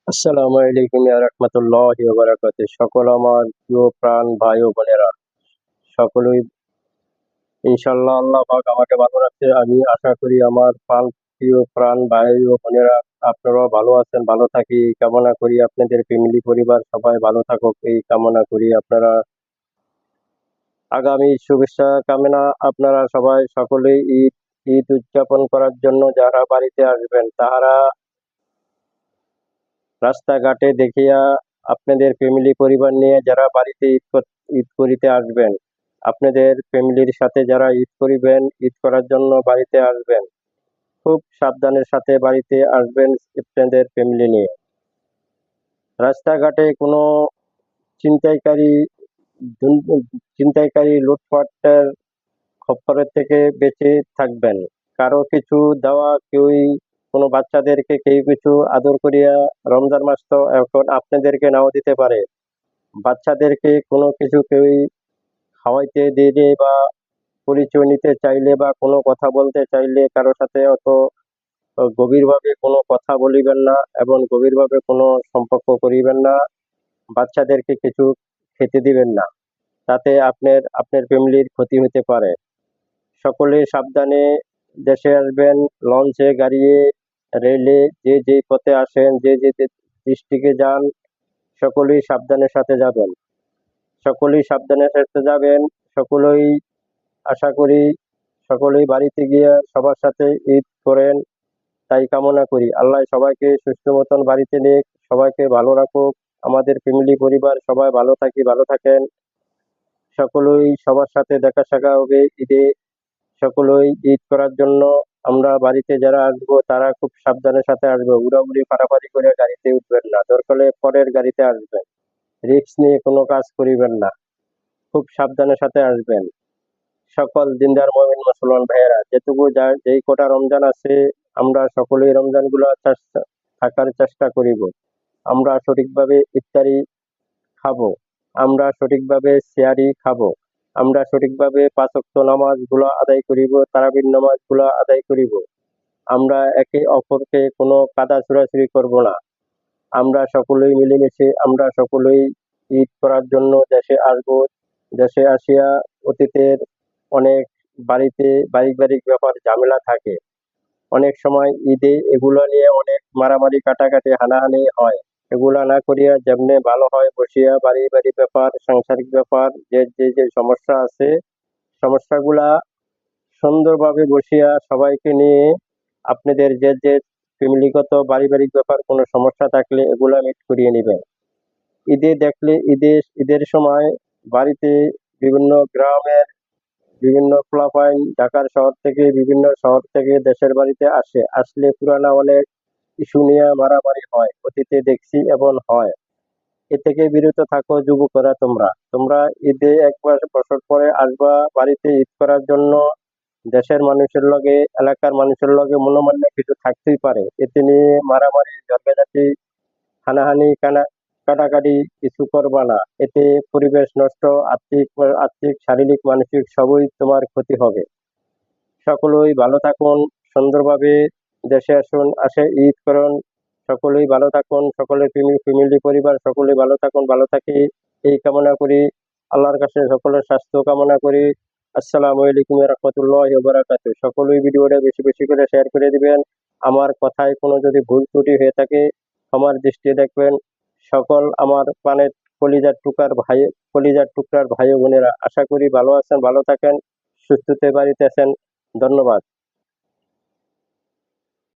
আসসালামু আলাইকুম রাহমাতুল্লাহি ওয়া বারাকাতুহু। সকল আমার প্রিয় প্রাণ ভাই ও বোনেরা, সকলেই ইনশাআল্লাহ আল্লাহ পাক আমাকে ভালো রাখছে। আমি আশা করি আমার প্রিয় প্রাণ ভাই ও বোনেরা আপনারাও ভালো আছেন, ভালো থাকি এই কামনা করি। আপনাদের ফ্যামিলি পরিবার সবাই ভালো থাকুক এই কামনা করি। আপনারা আগামী শুভেচ্ছা কামনা। আপনারা সবাই সকলেই ঈদ ঈদ উদযাপন করার জন্য যারা বাড়িতে আসবেন তাহারা রাস্তাঘাটে দেখিয়া আপনাদের ফ্যামিলি পরিবার নিয়ে যারা বাড়িতে ঈদ করিতে আসবেন, আপনাদের ফ্যামিলির সাথে যারা ঈদ করিবেন, ঈদ করার জন্য বাড়িতে আসবেন, খুব সাবধানের সাথে বাড়িতে আসবেন আপনাদের ফ্যামিলি নিয়ে। রাস্তাঘাটে কোনো ছিনতাইকারী লুটপাটের খপ্পরের থেকে বেঁচে থাকবেন। কারো কিছু দেওয়া, কোনো বাচ্চাদেরকে কেউ কিছু আদর করিয়া, রমজান মাস তো এখন আপনাদেরকে নাও দিতে পারে। বাচ্চাদেরকে কোনো কিছু কেউই খাওয়াইতে দিলে বা পরিচয় নিতে চাইলে বা কোনো কথা বলতে চাইলে কারো সাথে অত গভীরভাবে কোনো কথা বলিবেন না এবং গভীরভাবে কোনো সম্পর্ক করিবেন না। বাচ্চাদেরকে কিছু খেতে দিবেন না, তাতে আপনার ফ্যামিলির ক্ষতি হতে পারে। সকলে সাবধানে দেশে আসবেন, লঞ্চে, গাড়িয়ে, রেলে, যে যেই পথে আসেন, যে যে ডিস্ট্রিক্টে যান, সকলেই সাবধানের সাথে যাবেন। সকলেই সাবধানের সাথে যাবেন। সকলেই আশা করি সকলেই বাড়িতে গিয়ে সবার সাথে ঈদ করেন, তাই কামনা করি। আল্লাহ সবাইকে সুস্থ মতন বাড়িতে নিয়ে সবাইকে ভালো রাখুক। আমাদের ফ্যামিলি পরিবার সবাই ভালো থাকি, ভালো থাকেন। সকলেই সবার সাথে দেখা সাক্ষাৎ হবে ঈদে। সকলেই ঈদ করার জন্য আমরা বাড়িতে যারা আসবো তারা খুব সাবধানের সাথে আসবো। উড়াউড়ি পারাপারি করে গাড়িতে উঠবেন না, দরকার হলে পরের গাড়িতে আসবেন। রিস্ক নিয়ে কোনো কাজ করিবেন না, খুব সাবধানের সাথে আসবেন। সকল দিনদার মুমিন মুসলমান ভাইয়েরা, যেই কটা রমজান আছে আমরা সকলেই রমজানগুলো থাকার চেষ্টা করিব। আমরা সঠিকভাবে ইফতারি খাবো, আমরা সঠিকভাবে সেহারি খাবো, আমরা সঠিকভাবে 5 ওয়াক্ত নামাজগুলো আদায় করিব, তারাবির নামাজগুলো আদায় করিব। আমরা একে অপরকে কোনো কাদা ছোড়াছুড়ি করব না। আমরা সকলেই মিলেমিশে আমরা সকলেই ঈদ করার জন্য দেশে আসব। দেশে আসিয়া অতীতের অনেক বাড়িতে পারিবারিক ব্যাপার ঝামেলা থাকে। অনেক সময় ঈদে এগুলো নিয়ে অনেক মারামারি, কাটাকাটি, হানাহানি হয়। এগুলা না করিয়া যেমনে ভালো হয় বসিয়া পারিবারিক ব্যাপার, সাংসারিক ব্যাপার, যে সমস্যা আছে সমস্যাগুলা সুন্দরভাবে বসিয়া সবাইকে নিয়ে আপনাদের যে ফ্যামিলিগত পারিবারিক ব্যাপার কোনো সমস্যা থাকলে এগুলা মিট করিয়ে নিবেন। ঈদের সময় বাড়িতে বিভিন্ন গ্রামের বিভিন্ন পোলাপাইন ঢাকার শহর থেকে, বিভিন্ন শহর থেকে দেশের বাড়িতে আসে। আসলে পুরানা অনেক ইস্যু নিয়ে মারামারি হয়, অতীতে দেখছি এবং হয়। এ থেকে বিরত থাকো যুবকরা। তোমরা ঈদে একবার বছর পরে আসবা বাড়িতে ঈদ করার জন্য। দেশের মানুষের লগে, এলাকার মানুষের লগে মনোমান্য কিছু থাকতেই পারে, এতে নিয়ে মারামারি, ঝগড়াঝাটি, হানাহানি, কাটাকাটি কিছু করবা না। এতে পরিবেশ নষ্ট, আর্থিক, শারীরিক, মানসিক সবই তোমার ক্ষতি হবে। সকলেই ভালো থাকুন, সুন্দরভাবে দেশে আসুন, ঈদ করুন। সকলেই ভালো থাকুন, সকলের ফ্যামিলি পরিবার সকলেই ভালো থাকুন, ভালো থাকি এই কামনা করি। আল্লাহর কাছে সকলের স্বাস্থ্য কামনা করি। আসসালামু আলাইকুম রাহমাতুল্লাহি ওয়া বারাকাতুহু। সকলেই ভিডিওটা বেশি বেশি করে শেয়ার করে দিবেন। আমার কথায় কোনো যদি ভুল ত্রুটি হয়ে থাকে ক্ষমার দৃষ্টিতে দেখবেন। সকল আমার প্রাণের কলিজার টুকরার ভাই ও বোনেরা, আশা করি ভালো আছেন, ভালো থাকেন, সুস্থতে বাড়িতে আছেন। ধন্যবাদ।